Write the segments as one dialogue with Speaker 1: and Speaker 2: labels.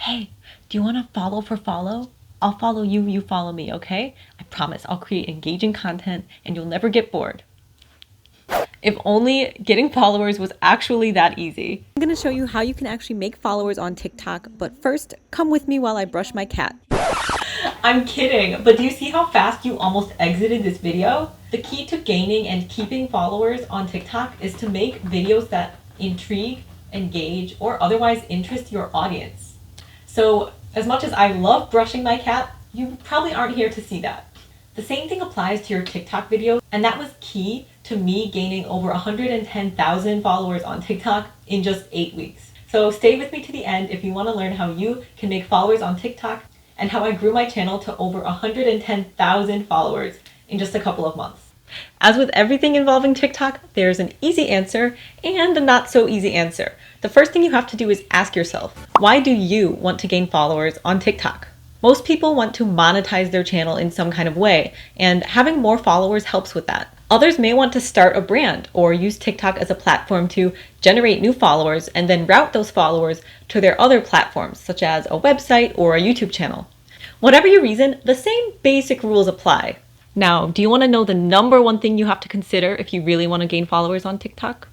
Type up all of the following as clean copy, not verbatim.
Speaker 1: Hey, do you want to follow for follow? I'll follow you, you follow me, okay? I promise I'll create engaging content and you'll never get bored. If only getting followers was actually that easy. I'm gonna show you how you can actually make followers on TikTok, but first, come with me while I brush my cat. I'm kidding, but do you see how fast you almost exited this video? The key to gaining and keeping followers on TikTok is to make videos that intrigue, engage, or otherwise interest your audience. So, as much as I love brushing my cat, you probably aren't here to see that. The same thing applies to your TikTok videos, and that was key to me gaining over 110,000 followers on TikTok in just 8 weeks. So stay with me to the end if you want to learn how you can make followers on TikTok and how I grew my channel to over 110,000 followers in just a couple of months. As with everything involving TikTok, there's an easy answer and a not so easy answer. The first thing you have to do is ask yourself, why do you want to gain followers on TikTok? Most people want to monetize their channel in some kind of way, and having more followers helps with that. Others may want to start a brand or use TikTok as a platform to generate new followers and then route those followers to their other platforms, such as a website or a YouTube channel. Whatever your reason, the same basic rules apply. Now, do you want to know the number one thing you have to consider if you really want to gain followers on TikTok?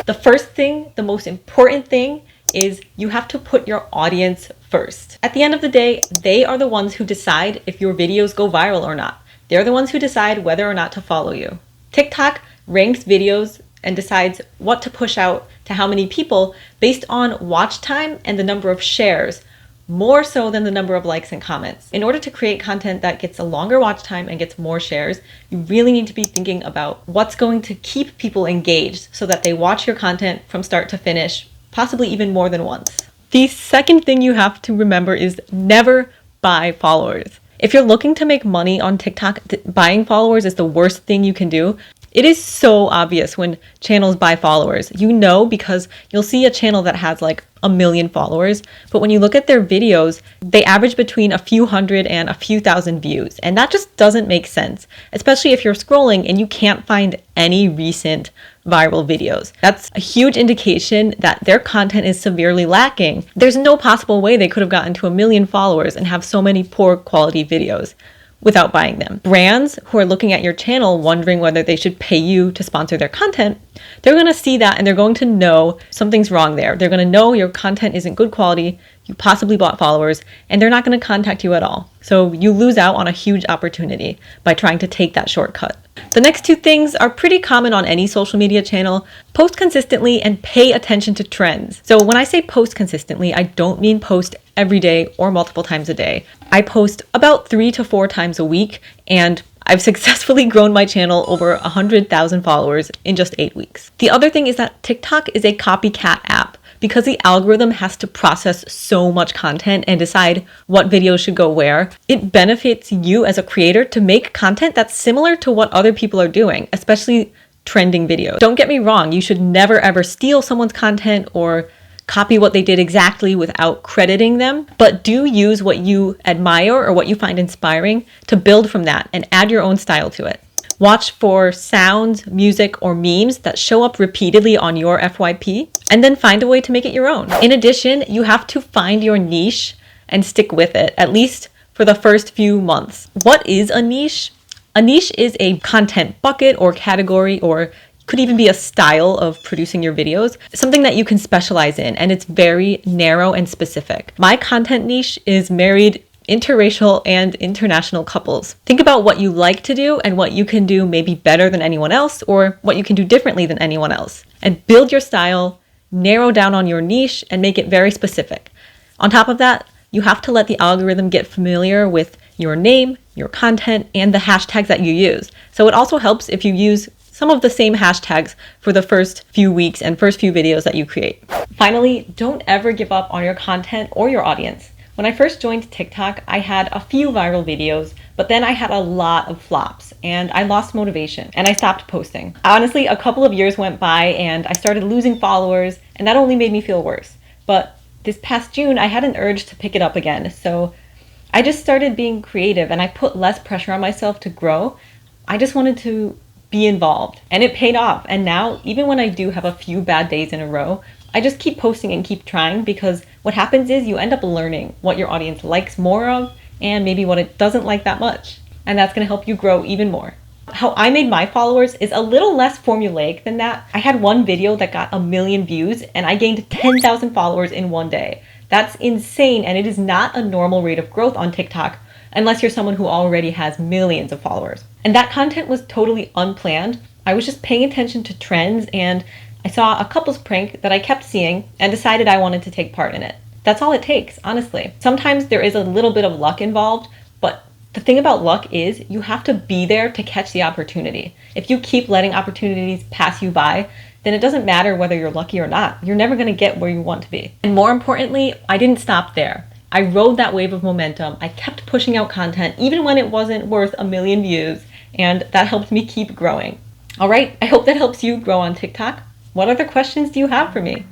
Speaker 1: The first thing, the most important thing, is you have to put your audience first. At the end of the day, they are the ones who decide if your videos go viral or not. They're the ones who decide whether or not to follow you. TikTok ranks videos and decides what to push out to how many people based on watch time and the number of shares, more so than the number of likes and comments. In order to create content that gets a longer watch time and gets more shares, you really need to be thinking about what's going to keep people engaged so that they watch your content from start to finish, possibly even more than once. The second thing you have to remember is never buy followers. If you're looking to make money on TikTok, buying followers is the worst thing you can do. It is so obvious when channels buy followers. You know, because you'll see a channel that has like 1 million followers, but when you look at their videos, they average between a few hundred and a few thousand views. And that just doesn't make sense, especially if you're scrolling and you can't find any recent viral videos. That's a huge indication that their content is severely lacking. There's no possible way they could have gotten to 1 million followers and have so many poor quality videos without buying them. Brands who are looking at your channel wondering whether they should pay you to sponsor their content, they're going to see that and they're going to know something's wrong there. They're going to know your content isn't good quality, you possibly bought followers, and they're not going to contact you at all. So you lose out on a huge opportunity by trying to take that shortcut. The next two things are pretty common on any social media channel. Post consistently and pay attention to trends. So when I say post consistently, I don't mean post every day or multiple times a day. I post about 3 to 4 times a week, and I've successfully grown my channel over 100,000 followers in just 8 weeks. The other thing is that TikTok is a copycat app. Because the algorithm has to process so much content and decide what videos should go where, it benefits you as a creator to make content that's similar to what other people are doing, especially trending videos. Don't get me wrong, you should never ever steal someone's content or copy what they did exactly without crediting them, but do use what you admire or what you find inspiring to build from that and add your own style to it. Watch for sounds, music, or memes that show up repeatedly on your FYP, and then find a way to make it your own. In addition, you have to find your niche and stick with it, at least for the first few months. What is a niche? A niche is a content bucket or category, or could even be a style of producing your videos, something that you can specialize in, and it's very narrow and specific. My content niche is married interracial and international couples. Think about what you like to do and what you can do maybe better than anyone else, or what you can do differently than anyone else, and build your style, narrow down on your niche, and make it very specific. On top of that, you have to let the algorithm get familiar with your name, your content, and the hashtags that you use. So it also helps if you use some of the same hashtags for the first few weeks and first few videos that you create. Finally, don't ever give up on your content or your audience. When I first joined TikTok, I had a few viral videos, but then I had a lot of flops and I lost motivation and I stopped posting. Honestly, a couple of years went by and I started losing followers, and that only made me feel worse. But this past June, I had an urge to pick it up again. So I just started being creative and I put less pressure on myself to grow. I just wanted to be involved, and it paid off. And now, even when I do have a few bad days in a row, I just keep posting and keep trying, because What happens is you end up learning what your audience likes more of and maybe what it doesn't like that much. And that's going to help you grow even more. How I made my followers is a little less formulaic than that. I had one video that got 1 million views and I gained 10,000 followers in one day. That's insane, and it is not a normal rate of growth on TikTok unless you're someone who already has millions of followers. And that content was totally unplanned. I was just paying attention to trends and I saw a couples prank that I kept seeing and decided I wanted to take part in it. That's all it takes, honestly. Sometimes there is a little bit of luck involved, but the thing about luck is you have to be there to catch the opportunity. If you keep letting opportunities pass you by, then it doesn't matter whether you're lucky or not. You're never going to get where you want to be. And more importantly, I didn't stop there. I rode that wave of momentum. I kept pushing out content even when it wasn't worth 1 million views, and that helped me keep growing. All right, I hope that helps you grow on TikTok. What other questions do you have for me?